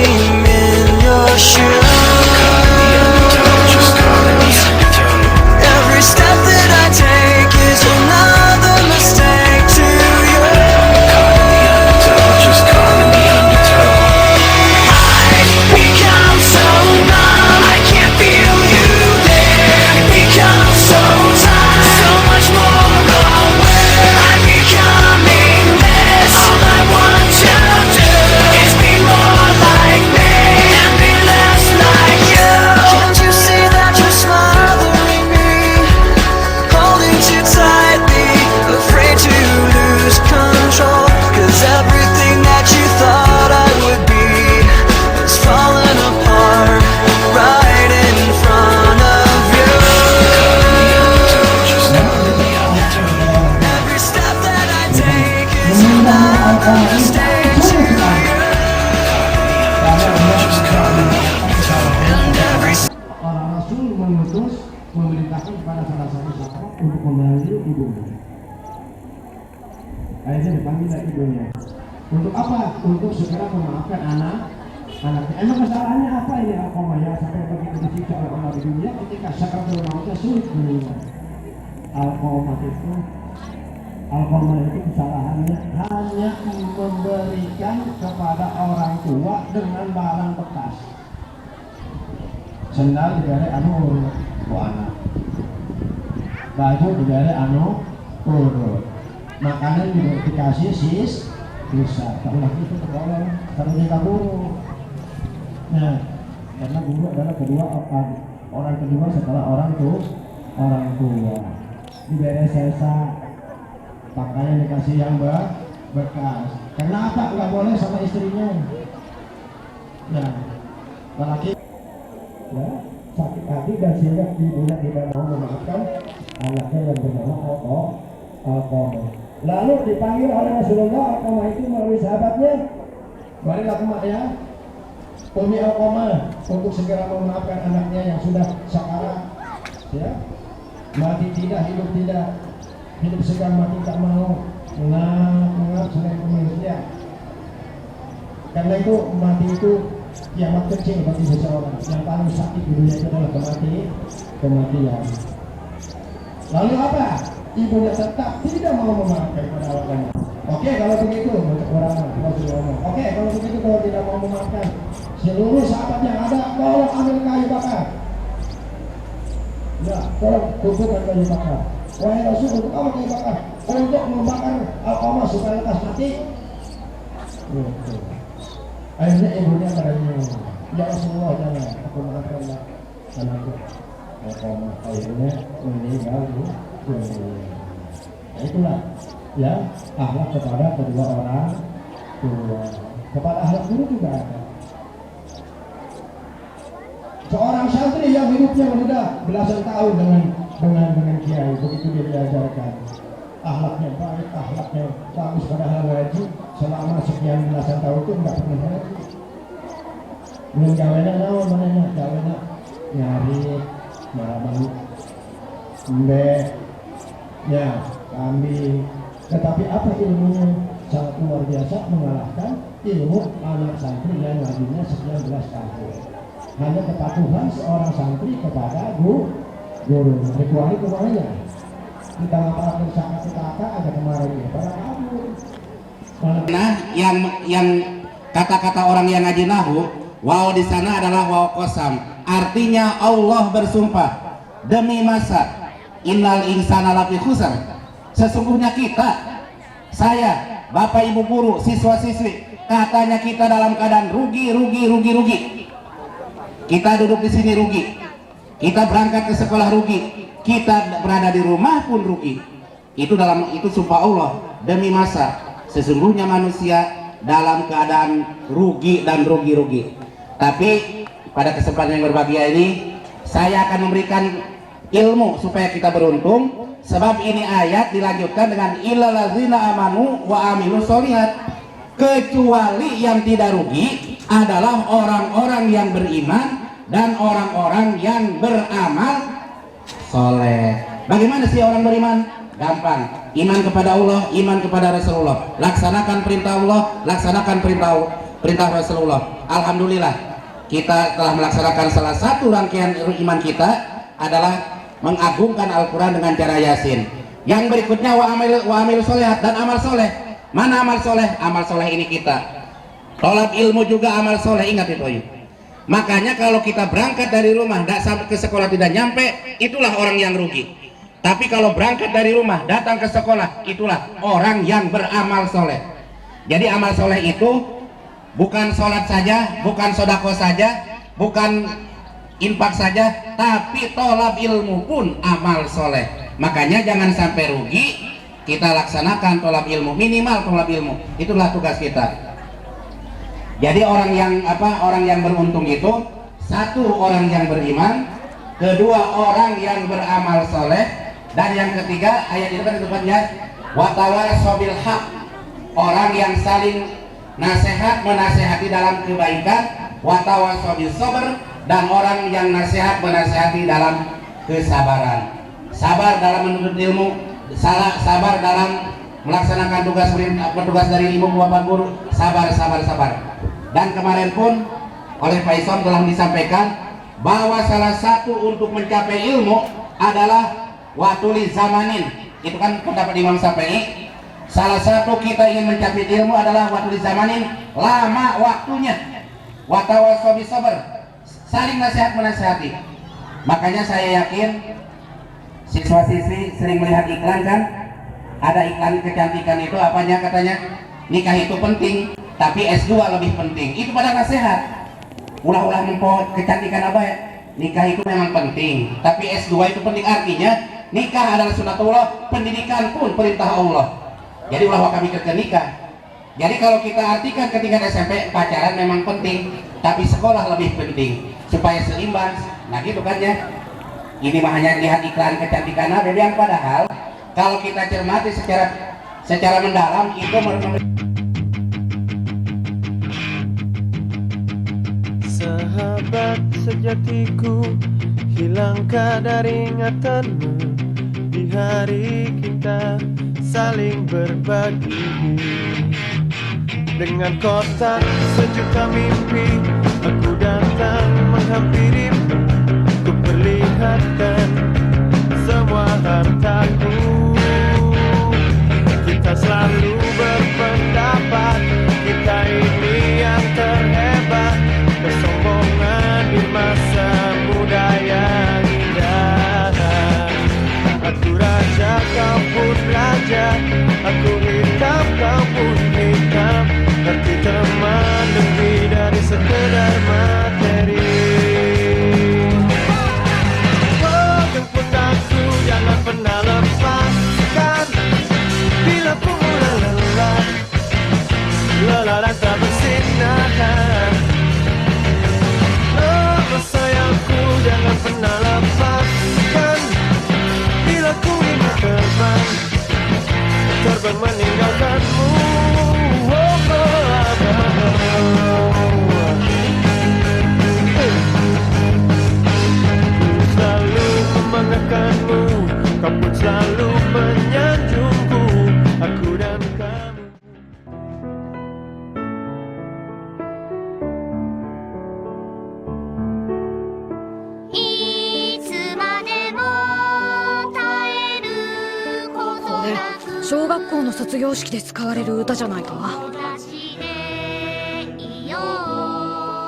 dream in your shoes. Every step that I take is another mistake to you. Just caught in the undertow. I become so numb, I can't feel you there. Become so tired, so much more aware. I'm becoming less. All I want to do is be more like me and be less like you. Can't you see that you're smothering me, holding too tightly, afraid to lose control? 'Cause everything that you thought I would be is falling apart right in front of you. Every step that I take is another mistake to you. And every Para Rasul mengutus memerintahkan kepada salah satu sahabat untuk memanggil ibunya. Akhirnya dipanggil ibunya. Untuk apa? Untuk segera memaafkan anaknya. Emang kesalahannya apa ini Alqamah ya sampai begitu disiksa oleh Allah di dunia ketika sakaratul mautnya sulit meninggal. Alqamah itu kesalahannya hanya memberikan kepada orang tua dengan barang bekas. Sendal diberi anu anak, baju diberi anu urut, makanan dikasih sisa, tak lagi itu tergolong terus dikabur. Nah, karena guru adalah orang kedua setelah orang tua diberi sisa, pakaian dikasih yang bekas. Kenapa nggak boleh sama istrinya? Nah, laki ya, sakit hati dan sehingga ibunya tidak mau memaafkan anaknya yang bernama Alqamah. Lalu dipanggil oleh Rasulullah. Alqamah itu melalui sahabatnya, marilah kemak ya Umi Alqamah untuk segera memaafkan anaknya yang sudah sakarat, ya, mati tidak, hidup segan mati tak mau, mengap selain manusia. Karena itu mati itu kiamat kecil bagi seseorang. Yang paling sakit di dunia itu adalah kematian. Lalu apa? Ibunya tetap tidak mau memaafkan kepada Alqamah. Oke, kalau begitu orang ngomong. Oke, kalau begitu kalau tidak mau memaafkan, seluruh sahabat yang ada tolong ambil kayu bakar. Ya, tolong kumpulkan kayu bakar. Wahai Rasul, untuk apa kayu bakar? Untuk membakar Alqamah supaya lekas mati. Akhirnya ibunya katanya, ya Rasulullah jangan, aku maafkanlah anakku. Alqamah akhirnya meninggal dunia. Nah, itulah ya akhlak kepada kedua orang tua. Kepada akhlak guru juga ada. Seorang santri yang hidupnya sudah belasan tahun dengan kiai, begitu dia diajarkan akhlaknya baik, akhlaknya bagus, padahal ngaji selama sekian belasan tahun itu enggak pernah ngaji. Belum gawena naon manehna, gawena nyari malaman embe ya kambing. Tetapi apa ilmunya? Sangat luar biasa, mengalahkan ilmu anak santri yang ngajinya 19 tahun. Hanya kepatuhan seorang santri kepada guru, kecuali kemana kita ngapalkan kata ada kemarin ya para kabur. Nah, yang kata-kata orang yang ngaji nahu, waw di sana adalah waw qasam. Artinya Allah bersumpah demi masa innal insana lafi khusr. Sesungguhnya kita, saya, Bapak Ibu guru, siswa-siswi, katanya kita dalam keadaan rugi. Kita duduk di sini rugi. Kita berangkat ke sekolah rugi. Kita berada di rumah pun rugi. Itu sumpah Allah demi masa. Sesungguhnya manusia dalam keadaan rugi dan rugi. Tapi pada kesempatan yang berbahagia ini saya akan memberikan ilmu supaya kita beruntung. Sebab ini ayat dilanjutkan dengan illal ladzina amanu wa amilus sholihat. Kecuali yang tidak rugi adalah orang-orang yang beriman dan orang-orang yang beramal soleh. Bagaimana sih orang beriman? Gampang. Iman kepada Allah, iman kepada Rasulullah. Laksanakan perintah Allah, laksanakan perintah perintah Rasulullah. Alhamdulillah kita telah melaksanakan salah satu rangkaian iman kita adalah mengagungkan Al-Quran dengan cara Yasin. Yang berikutnya wa amil solehat, dan amal soleh. Mana amal soleh? Amal soleh ini kita tolak ilmu juga amal soleh, ingat itu. Makanya kalau kita berangkat dari rumah sampai ke sekolah tidak nyampe, itulah orang yang rugi. Tapi kalau berangkat dari rumah datang ke sekolah, itulah orang yang beramal soleh. Jadi amal soleh itu bukan sholat saja, bukan sodako saja, bukan infak saja, tapi tolab ilmu pun amal soleh. Makanya jangan sampai rugi, kita laksanakan tolab ilmu, minimal tolab ilmu, itulah tugas kita. Jadi orang yang beruntung itu satu, orang yang beriman, kedua orang yang beramal soleh, dan yang ketiga ayat itu kan depannya watawasau bil haq, orang yang saling nasihat menasehati dalam kebaikan, watawasau bis sabr, dan orang yang nasihat menasehati dalam kesabaran. Sabar dalam menuntut ilmu, sabar dalam melaksanakan tugas dari ibu bapak guru, sabar. Dan kemarin pun oleh Pak Isom telah disampaikan bahwa salah satu untuk mencapai ilmu adalah watuli zamanin. Itu kan pendapat Imam Syafi'i. Salah satu kita ingin mencapai ilmu adalah watuli zamanin, lama waktunya. Watawasau bis sabr, saling nasihat menasihati. Makanya saya yakin siswa-siswi sering melihat iklan kan, ada iklan kecantikan itu apanya, katanya nikah itu penting tapi S2 lebih penting. Itu pada nasihat ulah-ulah mempo kecantikan apa ya, nikah itu memang penting tapi S2 itu penting. Artinya nikah adalah sunatullah, pendidikan pun perintah Allah. Jadi ulah kami kerja nikah. Jadi kalau kita artikan ketika SMP pacaran memang penting tapi sekolah lebih penting supaya seimbang. Nah gitu kan ya. Ini mah hanya lihat iklan kecantikan apa yang padahal kalau kita cermati secara mendalam itu Sahabat sejatiku, hilang kadar ingatanmu di hari kita saling berbagi. Dengan kotak sejuta mimpi, aku datang menghampirimu, ku perlihatkan semua hartaku. Kita selalu berpendapat kita ini yang terhebat, kesombongan di masa muda yang indah. Aku raja, kau pun raja, aku hitam, kau pun hitam. Arti teman lebih dari sekedar materi. Oh, jemput aku, jangan pernah lepaskan. Bila ku mulai lelah dan tak bersinar. Oh, sayangku, jangan pernah lepaskan. Bila ku ingin terbang meninggalkanmu. Ku selalu membanggakanmu, kau pun selalu menyanjungku, aku dan kamu.これ小学校の卒業式で使われる歌じゃないか。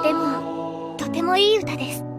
でもとてもいい歌です。